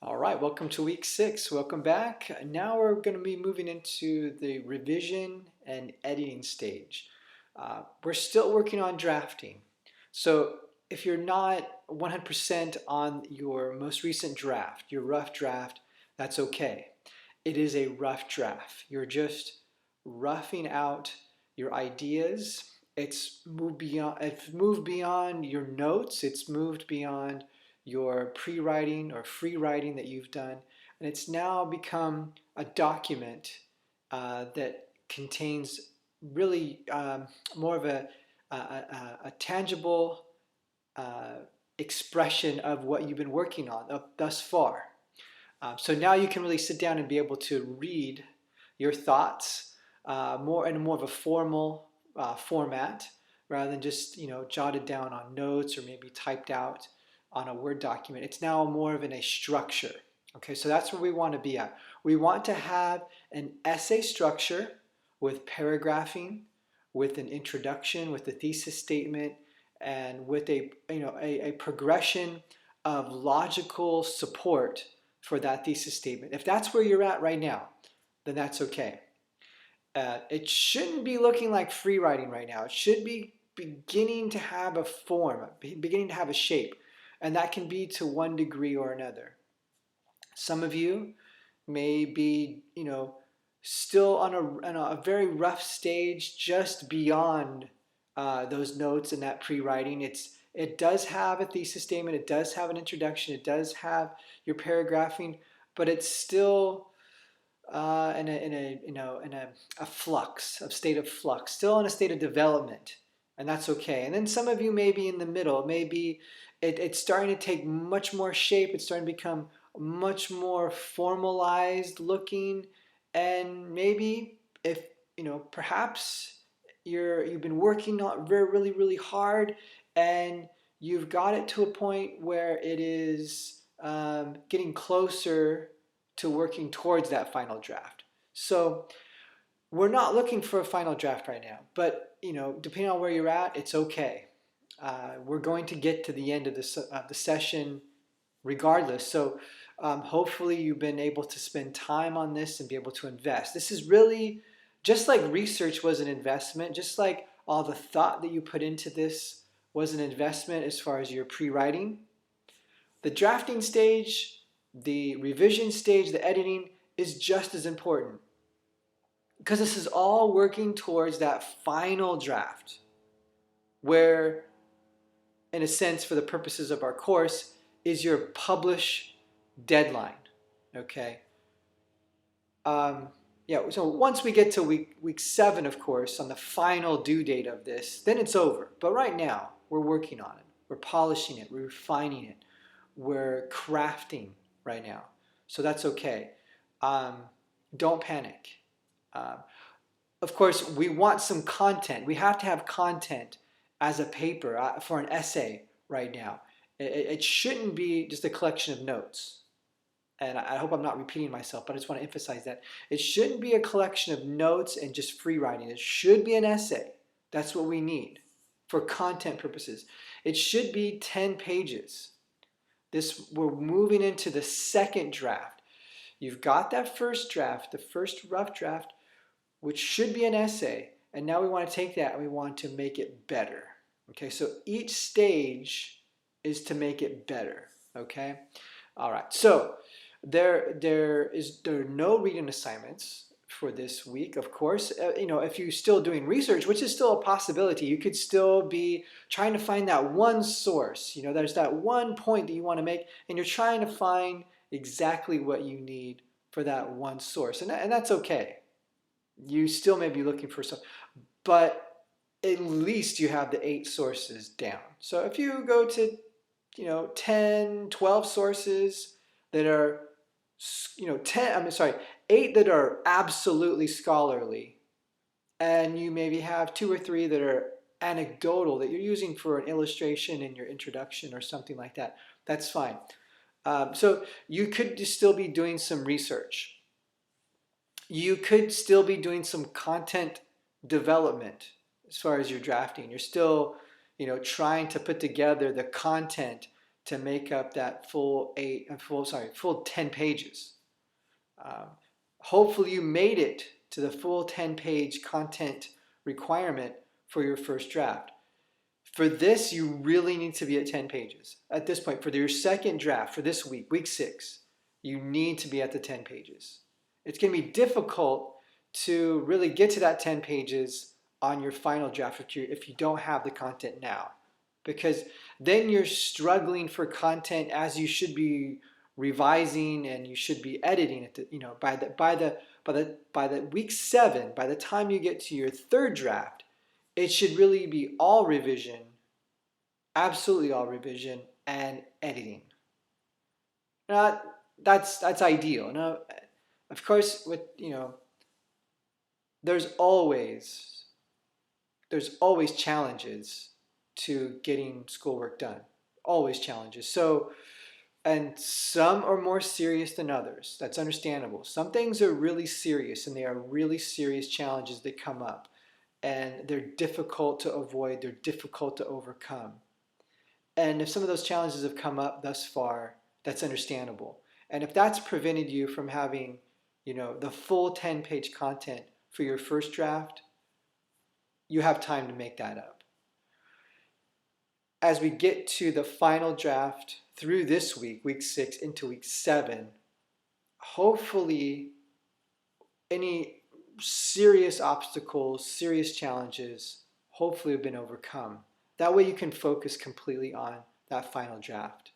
All right, welcome to week 6. Welcome back. Now we're going to be moving into the revision and editing stage. We're still working on drafting. So if you're not 100% on your most recent draft, your rough draft, that's okay. It is a rough draft. You're just roughing out your ideas. It's moved beyond your notes. It's moved beyond your pre-writing or free writing that you've done, and it's now become a document that contains really more of a tangible expression of what you've been working on thus far. So now you can really sit down and be able to read your thoughts more in more of a formal format rather than just jotted down on notes or maybe typed out on a Word document. It's now more of a structure. Okay, so that's where we want to be at. We want to have an essay structure with paragraphing, with an introduction, with a thesis statement, and with a progression of logical support for that thesis statement. If that's where you're at right now, then that's okay. It shouldn't be looking like free writing right now. It should be beginning to have a form, beginning to have a shape, and that can be to one degree or another. Some of you may be, still on a very rough stage, just beyond those notes and that pre-writing. It does have a thesis statement. It does have an introduction. It does have your paragraphing, but it's still in a flux, a state of flux, still in a state of development, and that's okay. And then some of you may be in the middle. Maybe it's starting to take much more shape. It's starting to become much more formalized looking, and maybe if perhaps you've been working not really hard, and you've got it to a point where it is getting closer to working towards that final draft. So we're not looking for a final draft right now, but depending on where you're at, it's okay. We're going to get to the end of the session regardless. So hopefully you've been able to spend time on this and be able to invest. This is really just like research was an investment, just like all the thought that you put into this was an investment as far as your pre-writing. The drafting stage, the revision stage, the editing is just as important because this is all working towards that final draft where, in a sense, for the purposes of our course, is your publish deadline. Okay. Yeah, so once we get to week 7, of course, on the final due date of this, then it's over. But right now, we're working on it. We're polishing it. We're refining it. We're crafting right now. So that's okay. Don't panic. Of course, we want some content. We have to have content as a paper for an essay right now. It shouldn't be just a collection of notes. And I hope I'm not repeating myself, but I just want to emphasize that. It shouldn't be a collection of notes and just free writing. It should be an essay. That's what we need for content purposes. It should be 10 pages. We're moving into the second draft. You've got that first draft, the first rough draft, which should be an essay. And now we want to take that and we want to make it better. Okay, so each stage is to make it better. Okay, all right. So there are no reading assignments for this week, of course. If you're still doing research, which is still a possibility, you could still be trying to find that one source. There's that one point that you want to make, and you're trying to find exactly what you need for that one source, and that's okay. You still may be looking for some, but at least you have the 8 sources down. So if you go to 10, 12 sources that are 8 that are absolutely scholarly, and you maybe have 2 or 3 that are anecdotal that you're using for an illustration in your introduction or something like that, that's fine. So you could still be doing some research. You could still be doing some content development as far as your drafting. You're still trying to put together the content to make up that full 10 pages. Um, Hopefully you made it to the full 10-page content requirement for your first draft. For this, you really need to be at 10 pages. At this point, for your second draft for this week, week 6, you need to be at the 10 pages. It's going to be difficult to really get to that 10 pages on your final draft if you don't have the content now, because then you're struggling for content as you should be revising and you should be editing it. By the week 7, by the time you get to your third draft, it should really be all revision, absolutely all revision, and editing. Now, that's ideal. Now, of course, there's always challenges to getting schoolwork done. Always challenges. So, and some are more serious than others. That's understandable. Some things are really serious, and they are really serious challenges that come up, and they're difficult to avoid. They're difficult to overcome. And if some of those challenges have come up thus far, that's understandable. And if that's prevented you from having, the full 10-page content for your first draft, you have time to make that up. As we get to the final draft through this week, week 6 into week 7, hopefully any serious obstacles, serious challenges, hopefully have been overcome. That way you can focus completely on that final draft.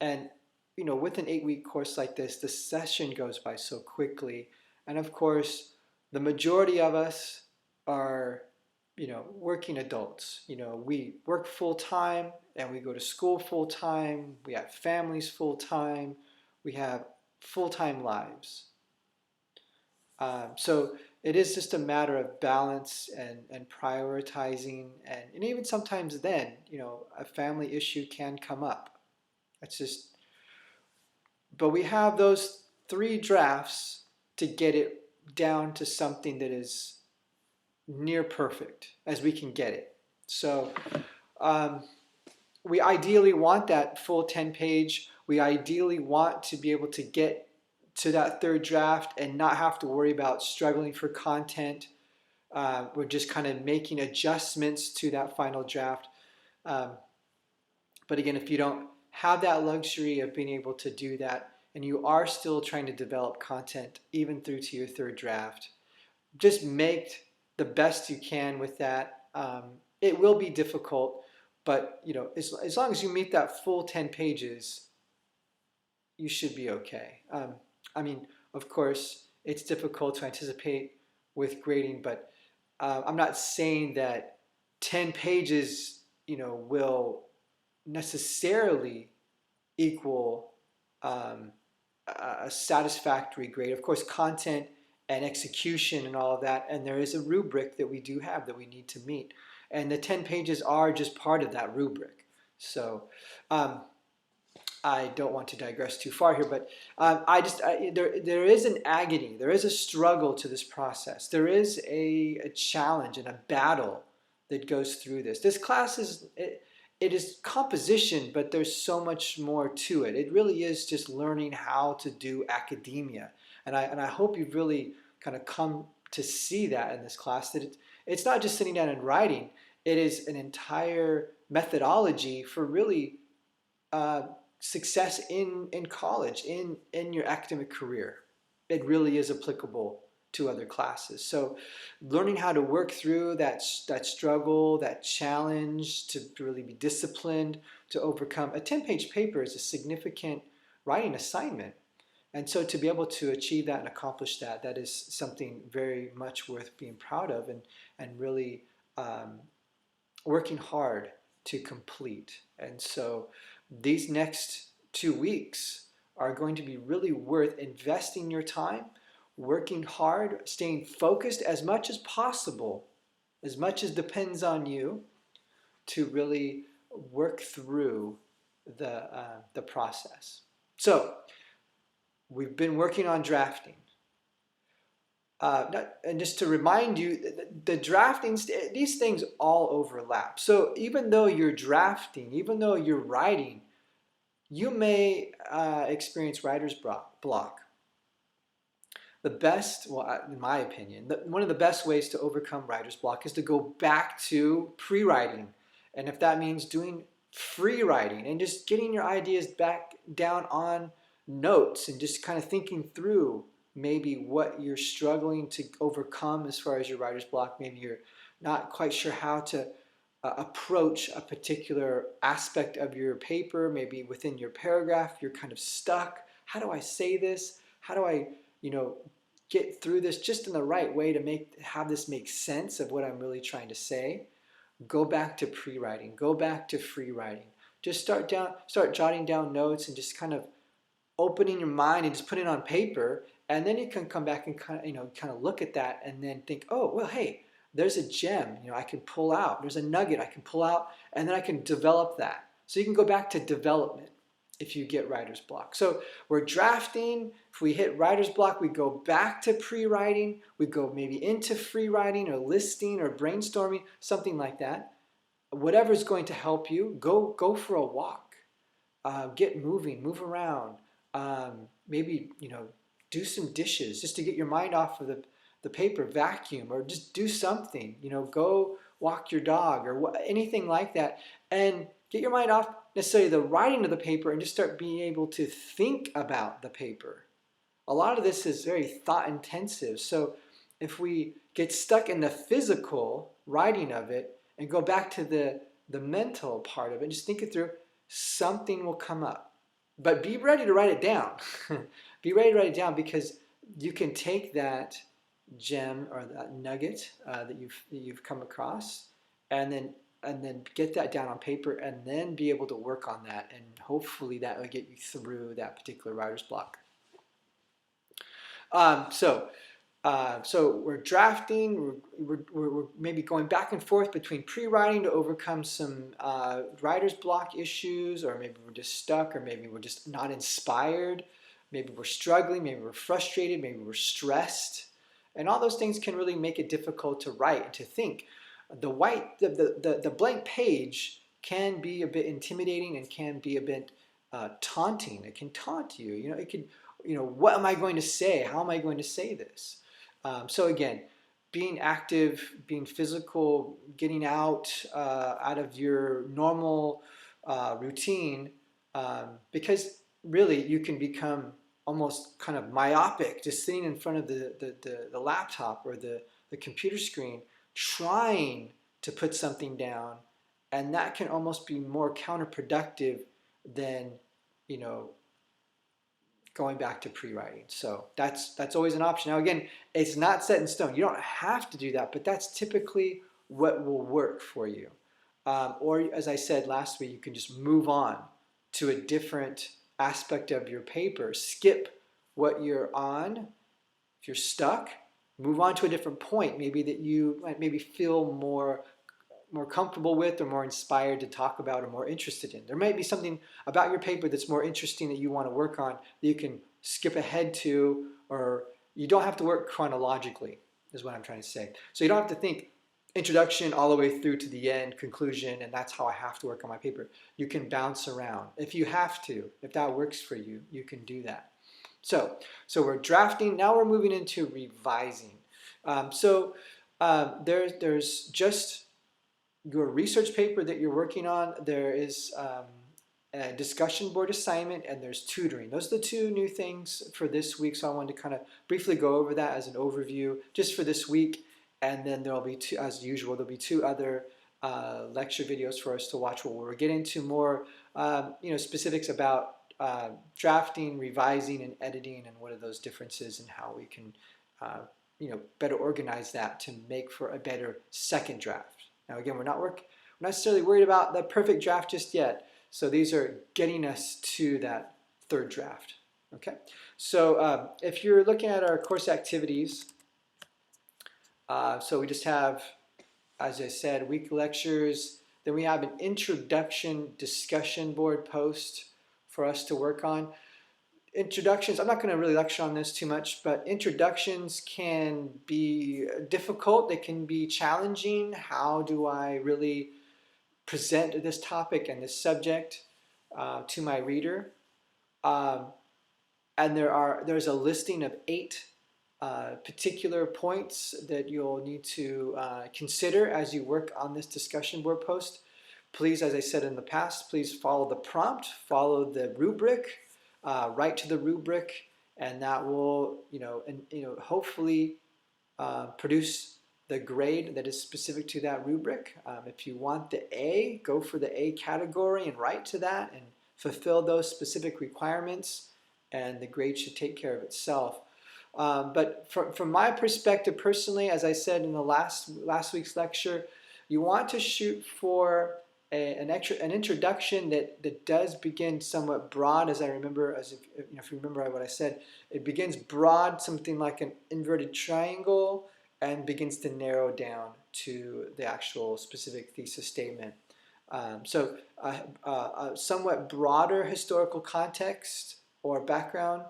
And, with an 8-week course like this, the session goes by so quickly. And of course, the majority of us are, working adults. We work full time and we go to school full time. We have families full time. We have full-time lives. So it is just a matter of balance and prioritizing, and even sometimes then, a family issue can come up. But we have those 3 drafts to get it down to something that is near perfect as we can get it. So we ideally want that full 10-page. We ideally want to be able to get to that third draft and not have to worry about struggling for content. We're just kind of making adjustments to that final draft. But again, if you don't have that luxury of being able to do that, and you are still trying to develop content even through to your third draft, just make the best you can with that. It will be difficult, but as long as you meet that full 10 pages, you should be okay. Of course, it's difficult to anticipate with grading, but I'm not saying that 10 pages, will necessarily equal a satisfactory grade. Of course, content and execution and all of that, and there is a rubric that we do have that we need to meet, and the 10 pages are just part of that rubric. So I don't want to digress too far here, but there is an agony, there is a struggle to this process. There is a challenge and a battle that goes through this. This class it is composition, but there's so much more to it. It really is just learning how to do academia. And I hope you've really kind of come to see that in this class, that it's not just sitting down and writing. It is an entire methodology for really success in college, in your academic career. It really is applicable to other classes. So learning how to work through that struggle, that challenge, to really be disciplined, to overcome. A 10-page paper is a significant writing assignment. And so to be able to achieve that and accomplish that is something very much worth being proud of, and really working hard to complete. And so these next 2 weeks are going to be really worth investing your time, working hard, staying focused as much as possible, as much as depends on you, to really work through the process. So we've been working on drafting. And just to remind you, the drafting, these things all overlap. So even though you're drafting, even though you're writing, you may experience writer's block. The best, well, in my opinion, one of the best ways to overcome writer's block is to go back to pre-writing. And if that means doing free writing and just getting your ideas back down on notes and just kind of thinking through maybe what you're struggling to overcome as far as your writer's block. Maybe you're not quite sure how to approach a particular aspect of your paper. Maybe within your paragraph, you're kind of stuck. How do I say this? How do I, get through this just in the right way to have this make sense of what I'm really trying to say? Go back to pre-writing. Go back to free writing. Just start jotting down notes and just kind of opening your mind and just putting it on paper. And then you can come back and kind of look at that and then think, oh, well, hey, there's a gem, I can pull out. There's a nugget I can pull out, and then I can develop that. So you can go back to development if you get writer's block. So we're drafting. If we hit writer's block, we go back to pre-writing. We go maybe into free writing or listing or brainstorming, something like that. Whatever's going to help you, go for a walk. Get moving, move around. Maybe, do some dishes just to get your mind off of the paper, vacuum, or just do something, go walk your dog or anything like that, and get your mind off necessarily the writing of the paper and just start being able to think about the paper. A lot of this is very thought intensive. So if we get stuck in the physical writing of it and go back to the mental part of it, just think it through, something will come up. But be ready to write it down. Be ready to write it down, because you can take that gem or that nugget that you've come across, and then get that down on paper, and then be able to work on that, and hopefully that will get you through that particular writer's block. So we're drafting, we're maybe going back and forth between pre-writing to overcome some writer's block issues, or maybe we're just stuck, or maybe we're just not inspired, maybe we're struggling, maybe we're frustrated, maybe we're stressed. And all those things can really make it difficult to write and to think. The blank page can be a bit intimidating and can be a bit taunting. It can taunt you. It can, what am I going to say? How am I going to say this? So again, being active, being physical, getting out of your normal routine, because really you can become almost kind of myopic, just sitting in front of the laptop or the computer screen, trying to put something down, and that can almost be more counterproductive than going back to pre-writing. So that's always an option. Now again, it's not set in stone. You don't have to do that, but that's typically what will work for you. Or as I said last week, you can just move on to a different aspect of your paper. Skip what you're on. If you're stuck, move on to a different point, maybe that you might feel more comfortable with, or more inspired to talk about, or more interested in. There might be something about your paper that's more interesting that you want to work on that you can skip ahead to, or you don't have to work chronologically, is what I'm trying to say. So you don't have to think introduction all the way through to the end, conclusion, and that's how I have to work on my paper. You can bounce around. If you have to, if that works for you, you can do that. So we're drafting. Now we're moving into revising. There's just your research paper that you're working on. There is a discussion board assignment, and there's tutoring. Those are the two new things for this week. So I wanted to kind of briefly go over that as an overview just for this week. And then there'll be two, as usual, there'll be two other lecture videos for us to watch where we'll get into more specifics about drafting, revising, and editing, and what are those differences, and how we can better organize that to make for a better second draft. Now again, we're not necessarily worried about the perfect draft just yet. So these are getting us to that third draft. Okay. So if you're looking at our course activities, so we just have, as I said, week lectures. Then we have an introduction discussion board post for us to work on. Introductions, I'm not going to really lecture on this too much, but introductions can be difficult. They can be challenging. How do I really present this topic and this subject? to my reader. Um, and there's a listing of 8 particular points that you'll need to consider as you work on this discussion board post. Please, as I said in the past, please follow the prompt, follow the rubric, write to the rubric, and that will, hopefully produce the grade that is specific to that rubric. If you want the A, go for the A category and write to that and fulfill those specific requirements, and the grade should take care of itself. But from my perspective personally, as I said in the last week's lecture, you want to shoot for an introduction that does begin somewhat broad, as I remember, if you remember what I said, it begins broad, something like an inverted triangle, and begins to narrow down to the actual specific thesis statement. So a somewhat broader historical context or background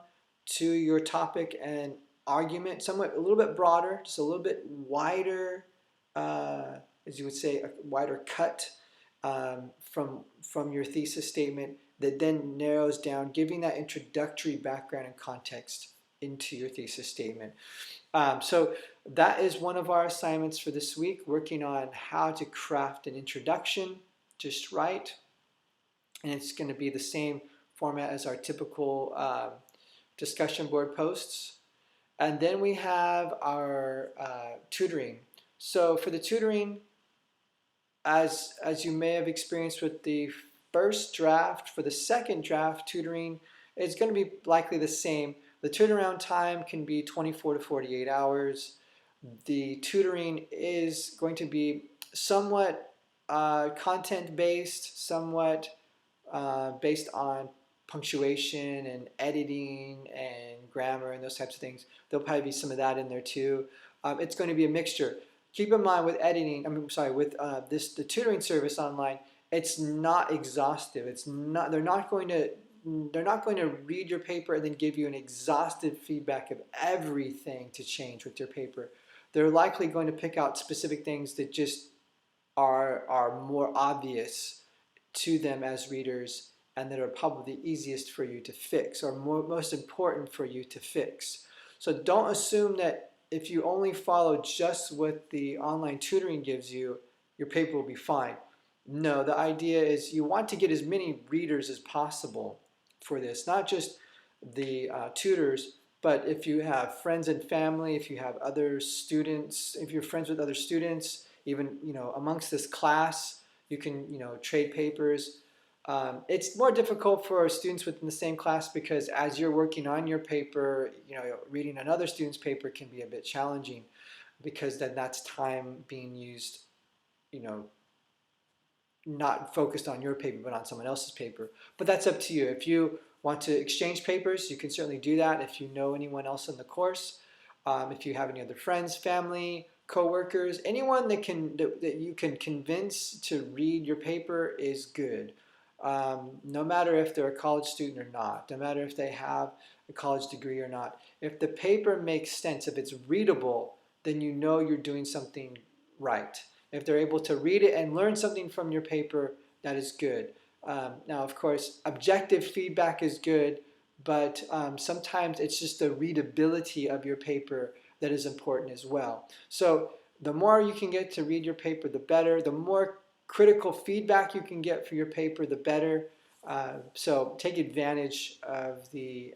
to your topic and argument, somewhat a little bit broader, just a little bit wider, as you would say, a wider cut from your thesis statement that then narrows down, giving that introductory background and context into your thesis statement. So that is one of our assignments for this week, working on how to craft an introduction just right. And it's going to be the same format as our typical discussion board posts. And then we have our tutoring. So for the tutoring, as you may have experienced with the first draft, for the second draft tutoring, it's going to be likely the same. The turnaround time can be 24 to 48 hours. The tutoring is going to be somewhat content-based, somewhat based on punctuation and editing and grammar and those types of things. There'll probably be some of that in there too. It's going to be a mixture. Keep in mind with editing, with the tutoring service online, it's not exhaustive. It's not. They're not going to read your paper and then give you an exhaustive feedback of everything to change with your paper. They're likely going to pick out specific things that just are more obvious to them as readers and that are probably the easiest for you to fix, or most important for you to fix. So don't assume that if you only follow just what the online tutoring gives you, your paper will be fine. No, the idea is you want to get as many readers as possible for this, not just the tutors, but if you have friends and family, if you have other students, if you're friends with other students, even amongst this class, you can trade papers. It's more difficult for students within the same class because as you're working on your paper, reading another student's paper can be a bit challenging because then that's time being used, not focused on your paper but on someone else's paper. But that's up to you. If you want to exchange papers, you can certainly do that if you know anyone else in the course. If you have any other friends, family, co-workers, anyone that you can convince to read your paper is good. No matter if they're a college student or not, no matter if they have a college degree or not. If the paper makes sense, if it's readable, then you know you're doing something right. If they're able to read it and learn something from your paper, that is good. Now, of course, objective feedback is good, but sometimes it's just the readability of your paper that is important as well. So the more you can get to read your paper, the better. The more critical feedback you can get for your paper, the better. So take advantage of the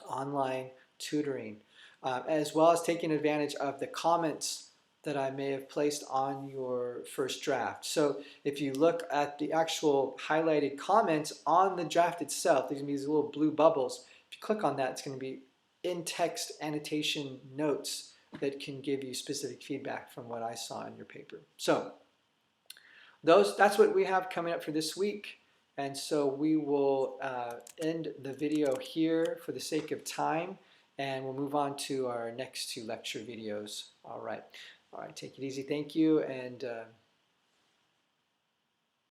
online tutoring, as well as taking advantage of the comments that I may have placed on your first draft. So if you look at the actual highlighted comments on the draft itself, there's going to be these little blue bubbles. If you click on that, it's going to be in-text annotation notes that can give you specific feedback from what I saw in your paper. So that's what we have coming up for this week. And so we will end the video here for the sake of time, and we'll move on to our next 2 lecture videos. All right, take it easy. Thank you, and